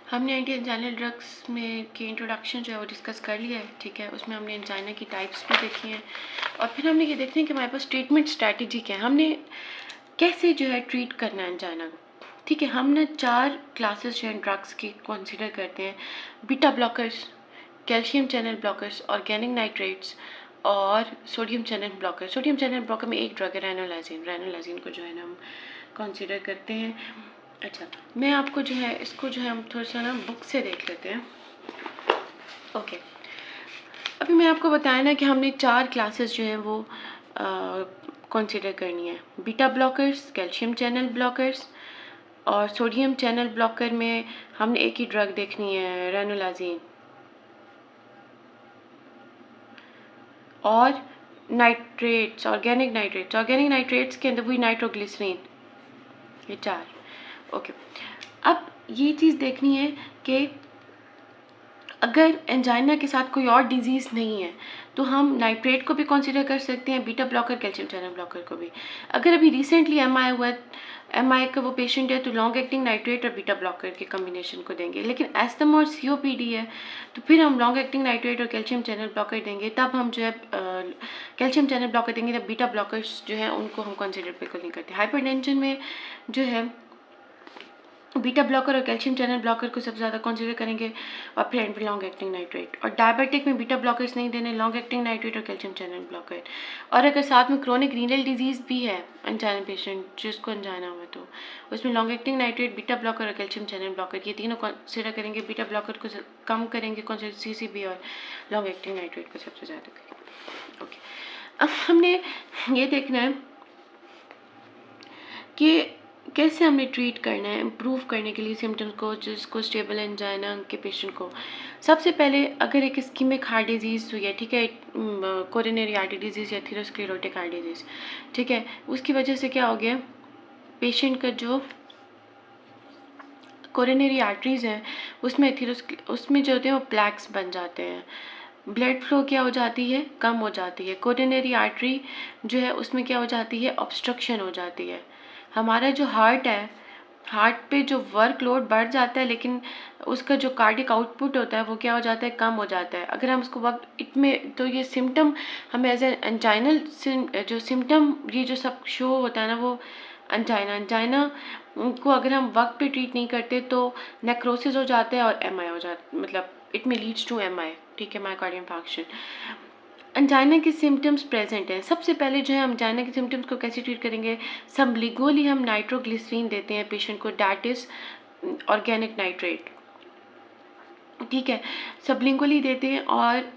हमने anti anginal drugs में की इंट्रोडक्शन जो है वो डिस्कस कर लिया है, ठीक है। उसमें हमने एंजाइना की टाइप्स भी देखी हैं और फिर हमने ये देखते हैं कि हमारे पास ट्रीटमेंट स्ट्रैटेजी क्या है, हमने कैसे जो है ट्रीट करना है एंजाइना को, ठीक है। हम ना 4 क्लासेस जो है ड्रग्स की कंसिडर करते हैं: beta blockers, calcium channel blockers, organic nitrates और sodium channel blocker. Sodium channel blocker में एक ड्रग है रेनोलाजिन को जो है ना हम कंसिडर करते हैं। अच्छा, मैं आपको जो है इसको जो है हम थोड़ा सा ना बुक से देख लेते हैं। ओके, अभी मैं आपको बताया ना कि हमने 4 क्लासेस जो हैं वो कंसिडर करनी है: beta blockers, calcium channel blockers और सोडियम चैनल ब्लॉकर में हमने एक ही ड्रग देखनी है, रेनोलाजिन। और नाइट्रेट्स, ऑर्गेनिक नाइट्रेट्स के अंदर वही नाइट्रोग्लिसरीन, ये 4। ओके, अब ये चीज़ देखनी है कि अगर एंजाइना के साथ कोई और डिजीज़ नहीं है तो हम नाइट्रेट को भी कंसीडर कर सकते हैं, beta blocker, calcium channel blocker को भी। अगर अभी रिसेंटली एमआई हुआ, एमआई का वो पेशेंट है, तो लॉन्ग एक्टिंग नाइट्रेट और बीटा ब्लॉकर के कम्बिनेशन को देंगे। लेकिन एस्थमा और सीओपीडी है तो फिर हम लॉन्ग एक्टिंग नाइट्रेट और कैल्शियम चैनल ब्लॉकर देंगे। तब हम जो है कैल्शियम चैनल ब्लॉकर देंगे, तब बीटा ब्लॉकर्स जो है उनको हम कंसिडर बिल्कुल नहीं करते। हाइपरटेंशन में जो है बीटा ब्लॉकर और कैल्शियम चैनल ब्लॉकर को सबसे ज़्यादा कंसीडर करेंगे और फिर एंड पे लॉन्ग एक्टिंग नाइट्रेट। और डायबिटिक में बीटा ब्लॉकर्स नहीं देने, लॉन्ग एक्टिंग नाइट्रेट और कैल्शियम चैनल ब्लॉकर। और अगर साथ में क्रोनिक रीनल डिजीज़ भी है एंजाइना पेशेंट जिसको एंजाइना हुआ तो उसमें long acting nitrate, beta blocker और कैल्शियम चैनल ब्लॉकर ये तीनों कंसिडर करेंगे। बीटा ब्लॉकर को कम करेंगे कंसिडर सीसीबी और लॉन्ग एक्टिंग नाइट्रेट को सबसे ज़्यादा करेंगे। ओके, अब हमने ये देखना है कि कैसे हमने ट्रीट करना है इम्प्रूव करने के लिए सिम्टम्स को, जिसको स्टेबल एंजाइना के पेशेंट को। सबसे पहले अगर एक इस्कीमिक हार्ट डिजीज़ हुई है, ठीक है, कोरोनरी आर्टरी डिजीज़ या एथेरोस्क्लेरोटिक हार्ट डिजीज़, ठीक है, उसकी वजह से क्या हो गया, पेशेंट का जो कोरोनरी आर्टरीज हैं उसमें जो होते हैं वो प्लैक्स बन जाते हैं, ब्लड फ्लो क्या हो जाती है, कम हो जाती है। कोरोनरी आर्टरी जो है उसमें क्या हो जाती है, ऑब्स्ट्रक्शन हो जाती है। हमारा जो हार्ट है, हार्ट पे जो वर्कलोड बढ़ जाता है लेकिन उसका जो कार्डिक आउटपुट होता है वो क्या हो जाता है, कम हो जाता है। अगर हम उसको वक्त इतमें, तो ये सिम्टम हमें एज एंजाइनल जो सिम्टम ये जो सब शो होता है ना वो एंजाइना को अगर हम वक्त पे ट्रीट नहीं करते तो नेक्रोसिस हो जाता है और एमआई हो जाता, मतलब इट में लीड्स टू एमआई, ठीक है, मायोकार्डियम इंफार्क्शन। एंजाइना के सिम्टम्स प्रेजेंट हैं। सबसे पहले जो है हम एंजाइना के सिम्टम्स को कैसे ट्रीट करेंगे, सबलिंगुअली हम नाइट्रोग्लिसरीन देते हैं पेशेंट को, डैट इज़ ऑर्गेनिक नाइट्रेट, ठीक है, सबलिंगुअली देते हैं। और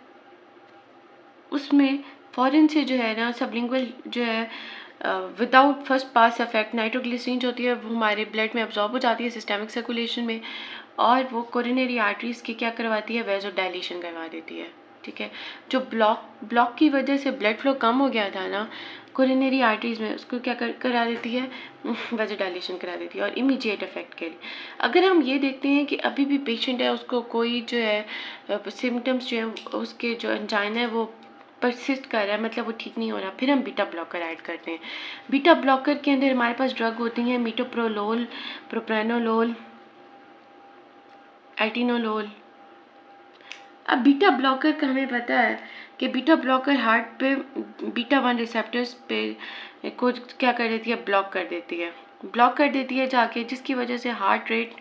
उसमें फ़ौरन से जो है ना सबलिंगुअल जो है without first pass effect nitroglycerine जो होती है वो हमारे ब्लड में अब्जॉर्ब हो जाती है सिस्टेमिक सर्कुलेशन में, और वो कोरोनरी आर्टरीज की क्या करवाती है, वेजोडाइलेशन करवा देती है, ठीक है। जो ब्लॉक की वजह से ब्लड फ्लो कम हो गया था ना कोरोनरी आर्टरीज में, उसको क्या करा देती है, वेजोडाइलेशन करा देती है और इमीडिएट इफेक्ट के लिए। अगर हम ये देखते हैं कि अभी भी पेशेंट है उसको कोई जो है सिम्टम्स जो है उसके जो एंजाइना है वो परसिस्ट कर रहा है, मतलब वो ठीक नहीं हो रहा, फिर हम बीटा ब्लॉकर ऐड करते हैं। बीटा ब्लॉकर के अंदर हमारे पास ड्रग होती हैं मीटोप्रोलोल, प्रोप्रानोलोल, एटिनोलोल। अब बीटा ब्लॉकर का हमें पता है कि बीटा ब्लॉकर हार्ट पे बीटा 1 रिसेप्टर्स पे को क्या कर देती है, ब्लॉक कर देती है जाके, जिसकी वजह से हार्ट रेट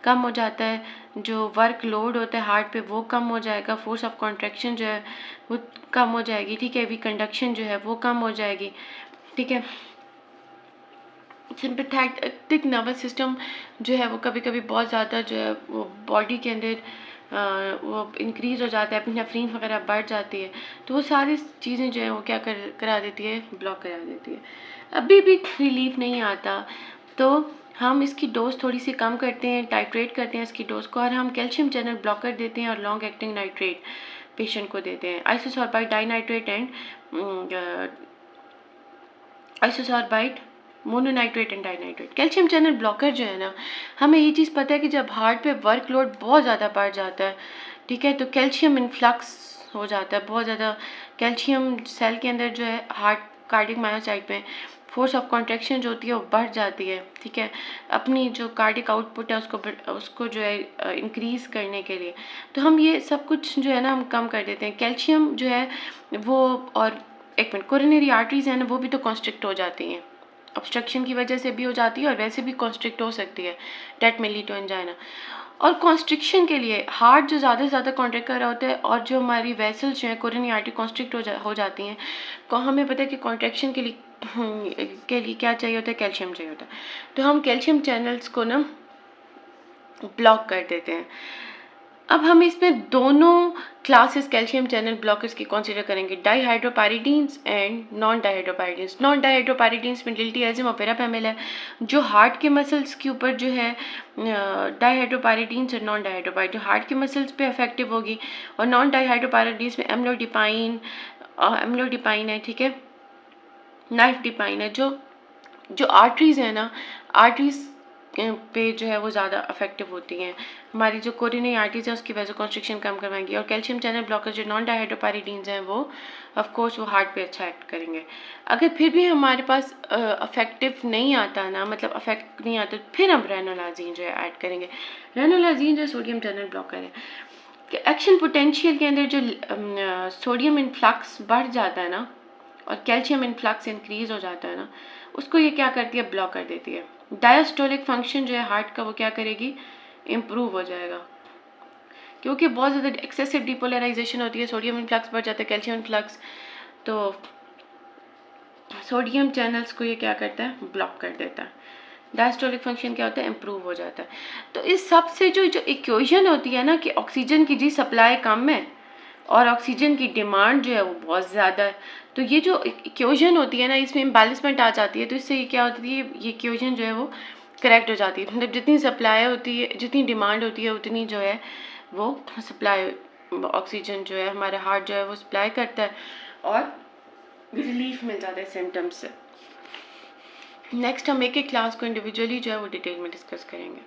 कम हो जाता है, जो वर्क लोड होता है हार्ट पे वो कम हो जाएगा, फोर्स ऑफ कॉन्ट्रैक्शन जो है वो कम हो जाएगी, ठीक है, वी कंडक्शन जो है वो कम हो जाएगी, ठीक है। सिंपैथेटिक नर्वस सिस्टम जो है वो कभी कभी बहुत ज़्यादा जो है वो बॉडी के अंदर वो इंक्रीज़ हो जाता है, एपिनेफ्रीन वगैरह बढ़ जाती है, तो वो सारी चीज़ें जो है वो क्या करा देती है, ब्लॉक करा देती है। अभी भी रिलीफ नहीं आता तो हम इसकी डोज थोड़ी सी कम करते हैं, टाइट्रेट करते हैं इसकी डोज को, और हम कैल्शियम चैनल ब्लॉकर देते हैं और लॉन्ग एक्टिंग नाइट्रेट पेशेंट को देते हैं, आइसोसोर्बाइड dinitrate and आइसोसोर्बाइड mononitrate and dinitrate. Calcium channel blocker जो है ना, हमें ये चीज़ पता है कि जब हार्ट पे वर्कलोड बहुत ज़्यादा बढ़ जाता है, ठीक है, तो कैल्शियम इन्फ्लक्स हो जाता है, बहुत ज़्यादा कैल्शियम सेल के अंदर जो है हार्ट कार्डिक मायोसाइट में फोर्स ऑफ कॉन्ट्रैक्शन जो होती है वो बढ़ जाती है, ठीक है, अपनी जो कार्डिक आउटपुट है उसको जो है इंक्रीज़ करने के लिए। तो हम ये सब कुछ जो है ना हम कम कर देते हैं। कैल्शियम जो है वो, और एक मिनट, कोरोनरी आर्टरीज है ना वो भी तो कॉन्स्ट्रिक्ट हो जाती हैं, ऑब्स्ट्रक्शन की वजह से भी हो जाती है और वैसे भी कॉन्स्ट्रिक्ट हो सकती है, डेट में लीड टू एंजाइना। और कॉन्स्ट्रिक्शन के लिए हार्ट जो ज़्यादा से ज़्यादा कॉन्ट्रैक्ट कर रहा होता है और जो हमारी वेसल्स जो है कोरोनरी आर्टरी कॉन्स्ट्रिक्ट हो जाती हैं, को हमें पता है कि कॉन्ट्रैक्शन के लिए क्या चाहिए होता है, कैल्शियम चाहिए होता है। तो हम कैल्शियम चैनल्स को ना ब्लॉक कर देते हैं। अब हम इसमें दोनों क्लासेस कैल्शियम चैनल ब्लॉकर्स की कंसीडर करेंगे, डाईहाइड्रोपायरिडीन्स एंड नॉन डाईहाइड्रोपायरिडीन्स। नॉन डाईहाइड्रोपायरिडीन्स में डिल्टियाजिम और पेरापेमिल है, जो हार्ट के मसल्स के ऊपर जो है डाईहाइड्रोपायरिडीन्स और नॉन डाईहाइड्रोपायरिडीन हार्ट के मसल्स पे इफेक्टिव होगी, और नॉन डाईहाइड्रोपायरिडीन्स में एम्लोडिपाइन है, ठीक है, नाइफ्डिपाइन है, जो आर्टरीज है ना, आर्टरीज पे जो है वो ज़्यादा अफेक्टिव होती हैं, हमारी जो कोरोनरी आर्टरीज है उसकी वजह से कॉन्स्ट्रिक्शन कम करवाएंगी। और कैल्शियम चैनल ब्लॉकर जो नॉन डाईहाइड्रोपायरिडीन्स हैं वो ऑफ कोर्स वो हार्ट पे अच्छा एक्ट करेंगे। अगर फिर भी हमारे पास अफेक्टिव नहीं आता ना, मतलब अफेक्ट नहीं आता, फिर हम रेनोलाजीन जो है ऐड करेंगे। रेनोलाजीन जो सोडियम चैनल ब्लॉकर है, कि एक्शन पोटेंशियल के अंदर जो सोडियम इनफ्लक्स बढ़ जाता है ना और कैल्शियम इनफ्लक्स इंक्रीज हो जाता है ना, उसको ये क्या करती है, ब्लॉक कर देती है। डायस्टोलिक फंक्शन जो है हार्ट का वो क्या करेगी, इम्प्रूव हो जाएगा, क्योंकि बहुत ज़्यादा एक्सेसिव डिपोलराइजेशन होती है, सोडियम इनफ्लक्स बढ़ जाता है, कैल्शियम इनफ्लक्स, तो सोडियम चैनल्स को ये क्या करता है, ब्लॉक कर देता है। डायस्टोलिक फंक्शन क्या होता है, इम्प्रूव हो जाता है। तो इस सब से जो इक्वेशन होती है ना कि ऑक्सीजन की जी सप्लाई कम है और ऑक्सीजन की डिमांड जो है वो बहुत ज़्यादा है, तो ये जो इक्वेशन होती है ना इसमें इम्बैलेंसमेंट आ जाती है। तो इससे ये क्या होती है, ये इक्वेशन जो है वो करेक्ट हो जाती है। मतलब जितनी सप्लाई होती है, जितनी डिमांड होती है, उतनी जो है वो सप्लाई, ऑक्सीजन जो है हमारे हार्ट जो है वो सप्लाई करता है और रिलीफ मिल जाता है सिम्टम्स से। नेक्स्ट हम एक एक क्लास को इंडिविजुअली जो है वो डिटेल में डिस्कस करेंगे।